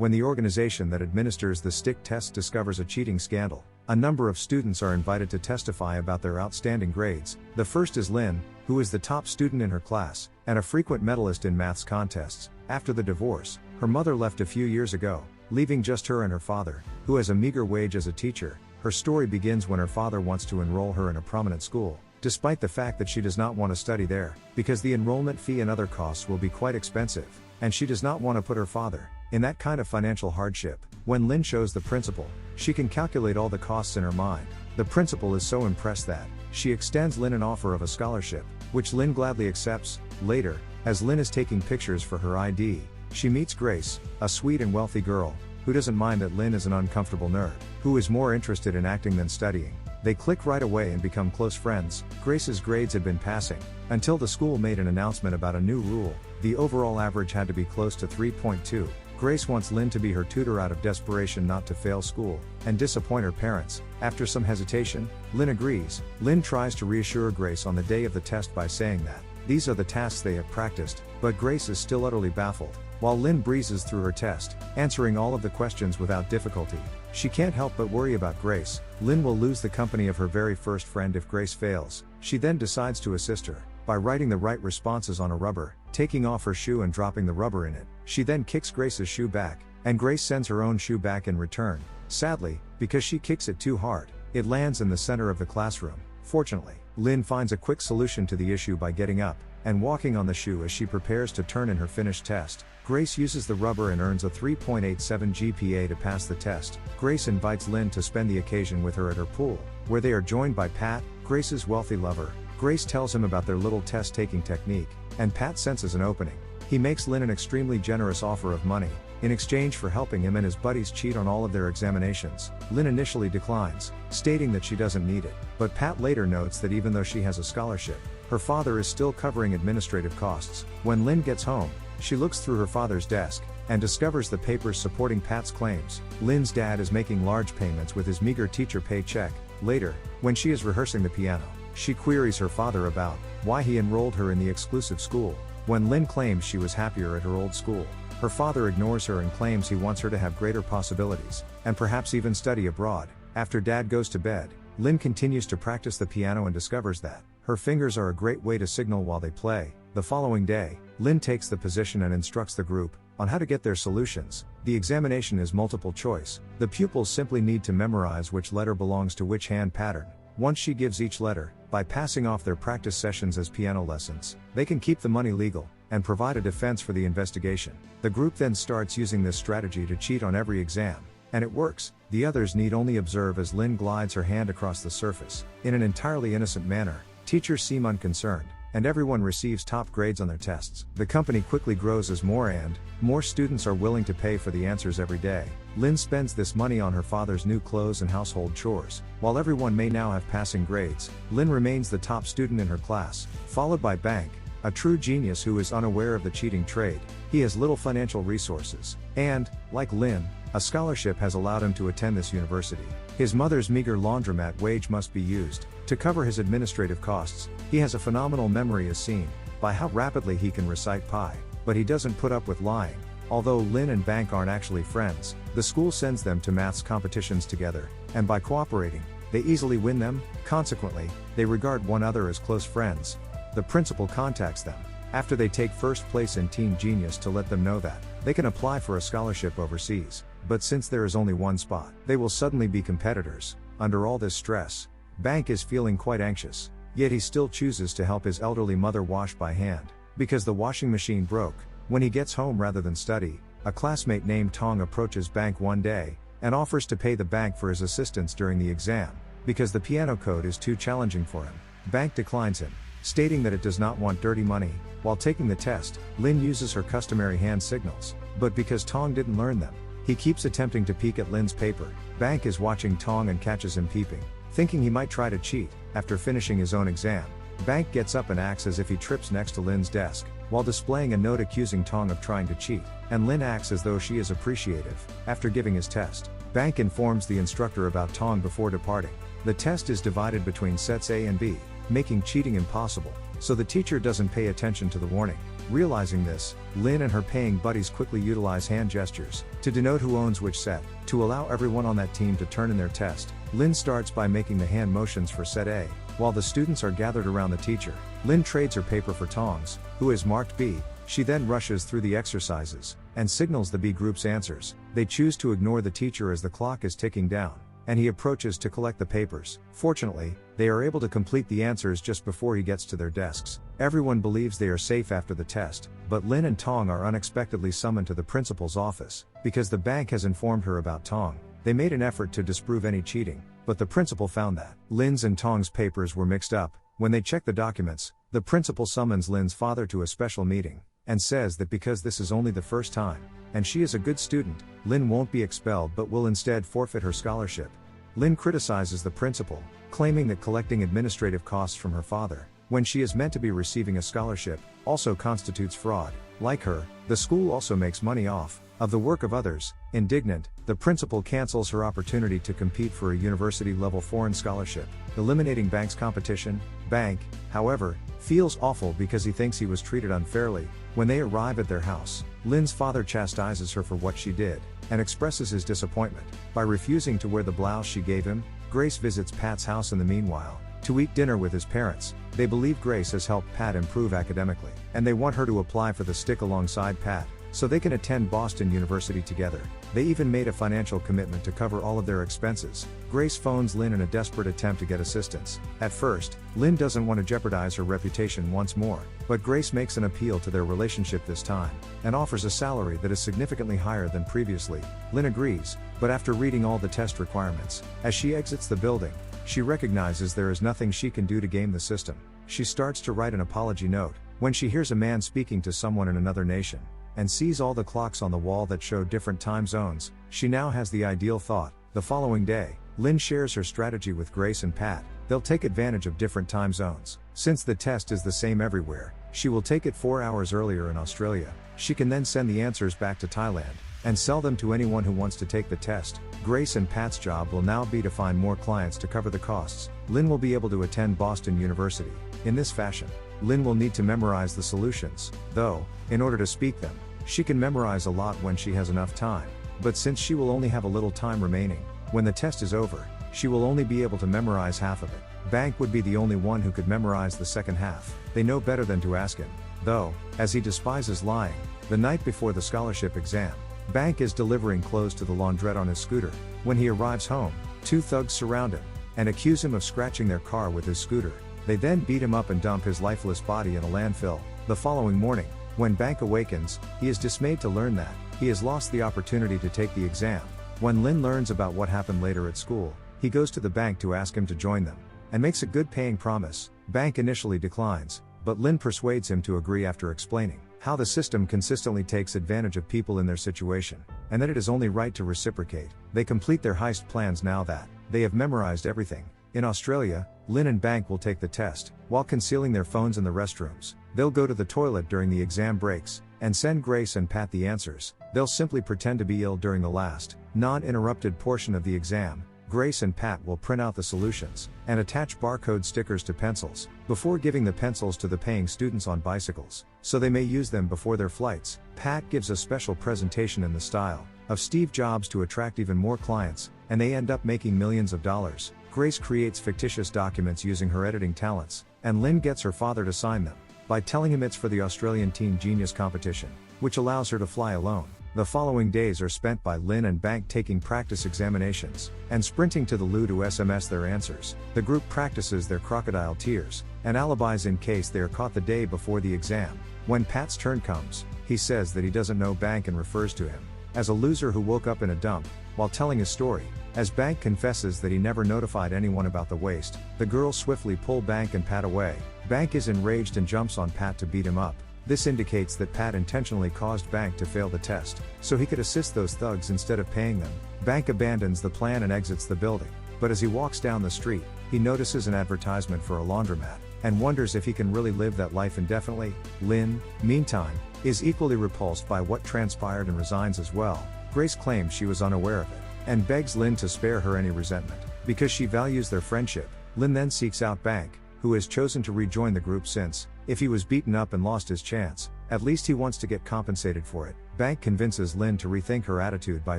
When the organization that administers the stick test discovers a cheating scandal, a number of students are invited to testify about their outstanding grades. The first is Lynn, who is the top student in her class, and a frequent medalist in maths contests. After the divorce, her mother left a few years ago, leaving just her and her father, who has a meager wage as a teacher. Her story begins when her father wants to enroll her in a prominent school, despite the fact that she does not want to study there, because the enrollment fee and other costs will be quite expensive, and she does not want to put her father in that kind of financial hardship. When Lynn shows the principal, she can calculate all the costs in her mind. The principal is so impressed that she extends Lynn an offer of a scholarship, which Lynn gladly accepts. Later, as Lynn is taking pictures for her ID, she meets Grace, a sweet and wealthy girl, who doesn't mind that Lynn is an uncomfortable nerd, who is more interested in acting than studying. They click right away and become close friends. Grace's grades had been passing, until the school made an announcement about a new rule. The overall average had to be close to 3.2. Grace wants Lynn to be her tutor out of desperation not to fail school and disappoint her parents. After some hesitation, Lynn agrees. Lynn tries to reassure Grace on the day of the test by saying that these are the tasks they have practiced, but Grace is still utterly baffled. While Lynn breezes through her test, answering all of the questions without difficulty, she can't help but worry about Grace. Lynn will lose the company of her very first friend if Grace fails. She then decides to assist her by writing the right responses on a rubber, taking off her shoe and dropping the rubber in it. She then kicks Grace's shoe back, and Grace sends her own shoe back in return. Sadly, because she kicks it too hard, it lands in the center of the classroom. Fortunately, Lynn finds a quick solution to the issue by getting up and walking on the shoe as she prepares to turn in her finished test. Grace uses the rubber and earns a 3.87 GPA to pass the test. Grace invites Lynn to spend the occasion with her at her pool, where they are joined by Pat, Grace's wealthy lover. Grace tells him about their little test-taking technique, and Pat senses an opening. He makes Lynn an extremely generous offer of money, in exchange for helping him and his buddies cheat on all of their examinations. Lynn initially declines, stating that she doesn't need it, but Pat later notes that even though she has a scholarship, her father is still covering administrative costs. When Lynn gets home, she looks through her father's desk, and discovers the papers supporting Pat's claims. Lynn's dad is making large payments with his meager teacher paycheck. Later, when she is rehearsing the piano, she queries her father about why he enrolled her in the exclusive school. When Lynn claims she was happier at her old school, her father ignores her and claims he wants her to have greater possibilities, and perhaps even study abroad. After Dad goes to bed, Lynn continues to practice the piano and discovers that her fingers are a great way to signal while they play. The following day, Lynn takes the position and instructs the group on how to get their solutions. The examination is multiple choice. The pupils simply need to memorize which letter belongs to which hand pattern. Once she gives each letter, by passing off their practice sessions as piano lessons, they can keep the money legal and provide a defense for the investigation. The group then starts using this strategy to cheat on every exam, and it works. The others need only observe as Lynn glides her hand across the surface in an entirely innocent manner. Teachers seem unconcerned, and everyone receives top grades on their tests. The company quickly grows as more and more students are willing to pay for the answers every day. Lynn spends this money on her father's new clothes and household chores. While everyone may now have passing grades, Lynn remains the top student in her class, followed by Bank, a true genius who is unaware of the cheating trade. He has little financial resources, and, like Lynn, a scholarship has allowed him to attend this university. His mother's meager laundromat wage must be used to cover his administrative costs. He has a phenomenal memory as seen by how rapidly he can recite pi, but he doesn't put up with lying. Although Lynn and Bank aren't actually friends, the school sends them to maths competitions together, and by cooperating, they easily win them. Consequently, they regard one another as close friends. The principal contacts them after they take first place in Teen Genius to let them know that they can apply for a scholarship overseas, but since there is only one spot, they will suddenly be competitors. Under all this stress, Bank is feeling quite anxious, yet he still chooses to help his elderly mother wash by hand, because the washing machine broke. When he gets home rather than study, a classmate named Tong approaches Bank one day and offers to pay the bank for his assistance during the exam, because the piano code is too challenging for him. Bank declines him, stating that it does not want dirty money. While taking the test, Lynn uses her customary hand signals, but because Tong didn't learn them, he keeps attempting to peek at Lynn's paper. Bank is watching Tong and catches him peeping, thinking he might try to cheat. After finishing his own exam, Bank gets up and acts as if he trips next to Lynn's desk, while displaying a note accusing Tong of trying to cheat, and Lynn acts as though she is appreciative. After giving his test, Bank informs the instructor about Tong before departing. The test is divided between sets A and B, making cheating impossible, so the teacher doesn't pay attention to the warning. Realizing this, Lynn and her paying buddies quickly utilize hand gestures to denote who owns which set. To allow everyone on that team to turn in their test, Lynn starts by making the hand motions for set A, while the students are gathered around the teacher. Lynn trades her paper for Tong's, who is marked B. She then rushes through the exercises and signals the B group's answers. They choose to ignore the teacher as the clock is ticking down, and he approaches to collect the papers. Fortunately, they are able to complete the answers just before he gets to their desks. Everyone believes they are safe after the test, but Lynn and Tong are unexpectedly summoned to the principal's office because the bank has informed her about Tong. They made an effort to disprove any cheating, but the principal found that Lynn's and Tong's papers were mixed up. When they check the documents, the principal summons Lynn's father to a special meeting and says that because this is only the first time, and she is a good student, Lynn won't be expelled but will instead forfeit her scholarship. Lynn criticizes the principal, claiming that collecting administrative costs from her father, when she is meant to be receiving a scholarship, also constitutes fraud. Like her, the school also makes money off of the work of others. Indignant, the principal cancels her opportunity to compete for a university-level foreign scholarship, eliminating Bank's competition. Bank, however, feels awful because he thinks he was treated unfairly. When they arrive at their house, Lynn's father chastises her for what she did, and expresses his disappointment by refusing to wear the blouse she gave him. Grace visits Pat's house in the meanwhile, to eat dinner with his parents. They believe Grace has helped Pat improve academically, and they want her to apply for the stick alongside Pat, so they can attend Boston University together. They even made a financial commitment to cover all of their expenses. Grace phones Lynn in a desperate attempt to get assistance. At first, Lynn doesn't want to jeopardize her reputation once more, but Grace makes an appeal to their relationship this time, and offers a salary that is significantly higher than previously. Lynn agrees, but after reading all the test requirements, as she exits the building, she recognizes there is nothing she can do to game the system. She starts to write an apology note, when she hears a man speaking to someone in another nation, and sees all the clocks on the wall that show different time zones. She now has the ideal thought. The following day, Lynn shares her strategy with Grace and Pat. They'll take advantage of different time zones. Since the test is the same everywhere, she will take it 4 hours earlier in Australia. She can then send the answers back to Thailand, and sell them to anyone who wants to take the test. Grace and Pat's job will now be to find more clients to cover the costs. Lynn will be able to attend Boston University. In this fashion, Lynn will need to memorize the solutions, though, in order to speak them. She can memorize a lot when she has enough time, but since she will only have a little time remaining, when the test is over, she will only be able to memorize half of it. Bank would be the only one who could memorize the second half. They know better than to ask him, though, as he despises lying. The night before the scholarship exam, Bank is delivering clothes to the laundrette on his scooter. When he arrives home, 2 thugs surround him and accuse him of scratching their car with his scooter. They then beat him up and dump his lifeless body in a landfill. The following morning, when Bank awakens, he is dismayed to learn that he has lost the opportunity to take the exam. When Lynn learns about what happened later at school, he goes to the bank to ask him to join them, and makes a good paying promise. Bank initially declines, but Lynn persuades him to agree after explaining how the system consistently takes advantage of people in their situation, and that it is only right to reciprocate. They complete their heist plans now that they have memorized everything. In Australia, Lynn and Bank will take the test, while concealing their phones in the restrooms. They'll go to the toilet during the exam breaks, and send Grace and Pat the answers. They'll simply pretend to be ill during the last, non-interrupted portion of the exam. Grace and Pat will print out the solutions, and attach barcode stickers to pencils, before giving the pencils to the paying students on bicycles, so they may use them before their flights. Pat gives a special presentation in the style of Steve Jobs to attract even more clients, and they end up making millions of dollars. Grace creates fictitious documents using her editing talents, and Lynn gets her father to sign them, by telling him it's for the Australian Teen Genius competition, which allows her to fly alone. The following days are spent by Lynn and Bank taking practice examinations, and sprinting to the loo to SMS their answers. The group practices their crocodile tears, and alibis in case they are caught the day before the exam. When Pat's turn comes, he says that he doesn't know Bank and refers to him as a loser who woke up in a dump, while telling his story. As Bank confesses that he never notified anyone about the waste, the girls swiftly pull Bank and Pat away. Bank is enraged and jumps on Pat to beat him up. This indicates that Pat intentionally caused Bank to fail the test, so he could assist those thugs instead of paying them. Bank abandons the plan and exits the building, but as he walks down the street, he notices an advertisement for a laundromat, and wonders if he can really live that life indefinitely. Lynn, meantime, is equally repulsed by what transpired and resigns as well. Grace claims she was unaware of it, and begs Lynn to spare her any resentment, because she values their friendship. Lynn then seeks out Bank, who has chosen to rejoin the group since If he was beaten up and lost his chance, at least he wants to get compensated for it. Bank convinces Lynn to rethink her attitude by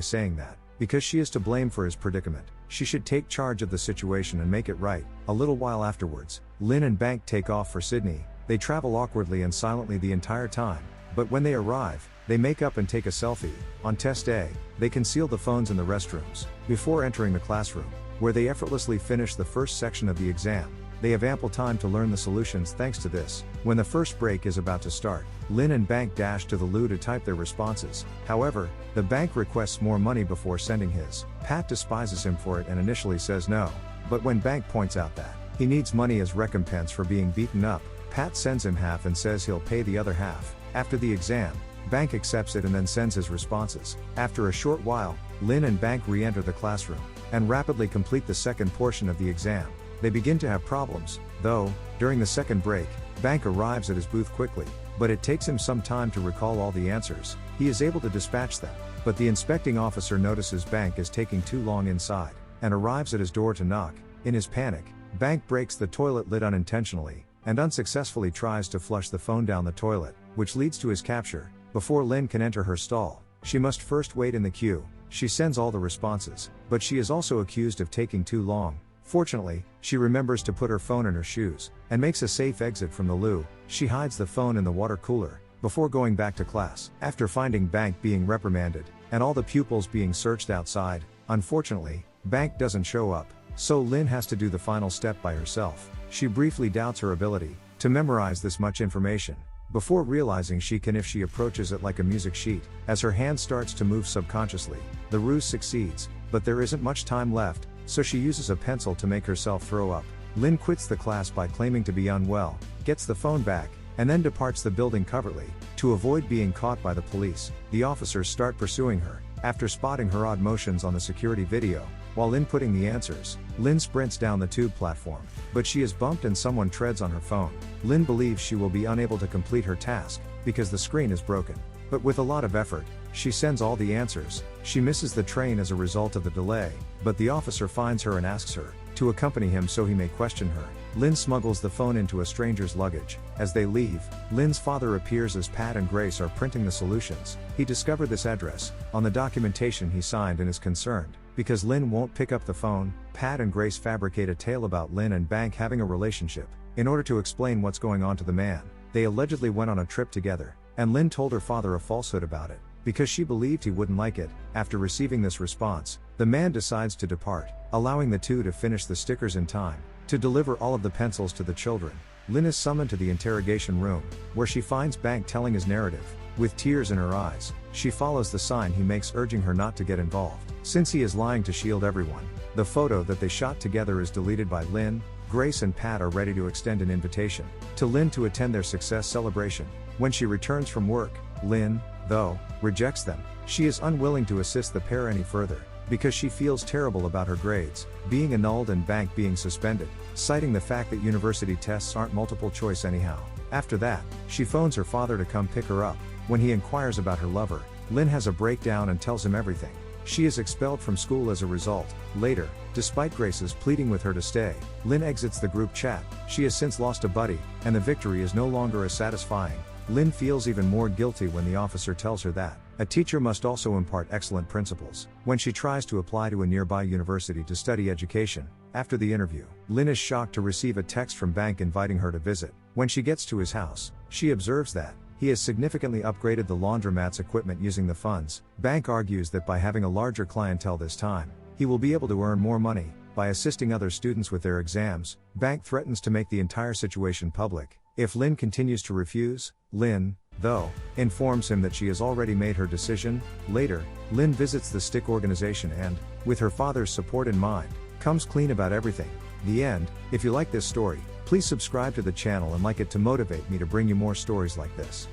saying that, because she is to blame for his predicament, she should take charge of the situation and make it right. A little while afterwards, Lynn and Bank take off for Sydney. They travel awkwardly and silently the entire time, but when they arrive, they make up and take a selfie. On test day, they conceal the phones in the restrooms. Before entering the classroom, where they effortlessly finish the first section of the exam, they have ample time to learn the solutions thanks to this. When the first break is about to start, Lynn and Bank dash to the loo to type their responses. However, the Bank requests more money before sending his. Pat despises him for it and initially says no. But when Bank points out that he needs money as recompense for being beaten up, Pat sends him half and says he'll pay the other half. After the exam, Bank accepts it and then sends his responses. After a short while, Lynn and Bank re-enter the classroom and rapidly complete the second portion of the exam. They begin to have problems, though. During the second break, Bank arrives at his booth quickly, but it takes him some time to recall all the answers. He is able to dispatch them, but the inspecting officer notices Bank is taking too long inside, and arrives at his door to knock. In his panic, Bank breaks the toilet lid unintentionally, and unsuccessfully tries to flush the phone down the toilet, which leads to his capture. Before Lynn can enter her stall, she must first wait in the queue. She sends all the responses, but she is also accused of taking too long. Fortunately, she remembers to put her phone in her shoes, and makes a safe exit from the loo. She hides the phone in the water cooler, before going back to class. After finding Bank being reprimanded, and all the pupils being searched outside, unfortunately, Bank doesn't show up, so Lynn has to do the final step by herself. She briefly doubts her ability to memorize this much information, before realizing she can if she approaches it like a music sheet. As her hand starts to move subconsciously, the ruse succeeds, but there isn't much time left, so she uses a pencil to make herself throw up. Lynn quits the class by claiming to be unwell, gets the phone back, and then departs the building covertly. To avoid being caught by the police, the officers start pursuing her. After spotting her odd motions on the security video, while inputting the answers, Lynn sprints down the tube platform, but she is bumped and someone treads on her phone. Lynn believes she will be unable to complete her task, because the screen is broken. But with a lot of effort, she sends all the answers. She misses the train as a result of the delay, but the officer finds her and asks her to accompany him so he may question her. Lynn smuggles the phone into a stranger's luggage. As they leave, Lynn's father appears as Pat and Grace are printing the solutions. He discovered this address on the documentation he signed and is concerned. Because Lynn won't pick up the phone, Pat and Grace fabricate a tale about Lynn and Bank having a relationship. In order to explain what's going on to the man, they allegedly went on a trip together, and Lynn told her father a falsehood about it, because she believed he wouldn't like it. After receiving this response, the man decides to depart, allowing the two to finish the stickers in time to deliver all of the pencils to the children. Lynn is summoned to the interrogation room, where she finds Bank telling his narrative. With tears in her eyes, she follows the sign he makes urging her not to get involved, since he is lying to shield everyone. The photo that they shot together is deleted by Lynn. Grace and Pat are ready to extend an invitation to Lynn to attend their success celebration. When she returns from work, Lynn, though, rejects them. She is unwilling to assist the pair any further, because she feels terrible about her grades being annulled and Bank being suspended, citing the fact that university tests aren't multiple choice anyhow. After that, she phones her father to come pick her up. When he inquires about her lover, Lynn has a breakdown and tells him everything. She is expelled from school as a result. Later, despite Grace's pleading with her to stay, Lynn exits the group chat. She has since lost a buddy, and the victory is no longer as satisfying. Lynn feels even more guilty when the officer tells her that a teacher must also impart excellent principles when she tries to apply to a nearby university to study education. After the interview, Lynn is shocked to receive a text from Bank inviting her to visit. When she gets to his house, she observes that he has significantly upgraded the laundromat's equipment using the funds. Bank argues that by having a larger clientele this time, he will be able to earn more money by assisting other students with their exams. Bank threatens to make the entire situation public if Lynn continues to refuse. Lynn, though, informs him that she has already made her decision. Later, Lynn visits the stick organization and, with her father's support in mind, comes clean about everything. The end. If you like this story, please subscribe to the channel and like it to motivate me to bring you more stories like this.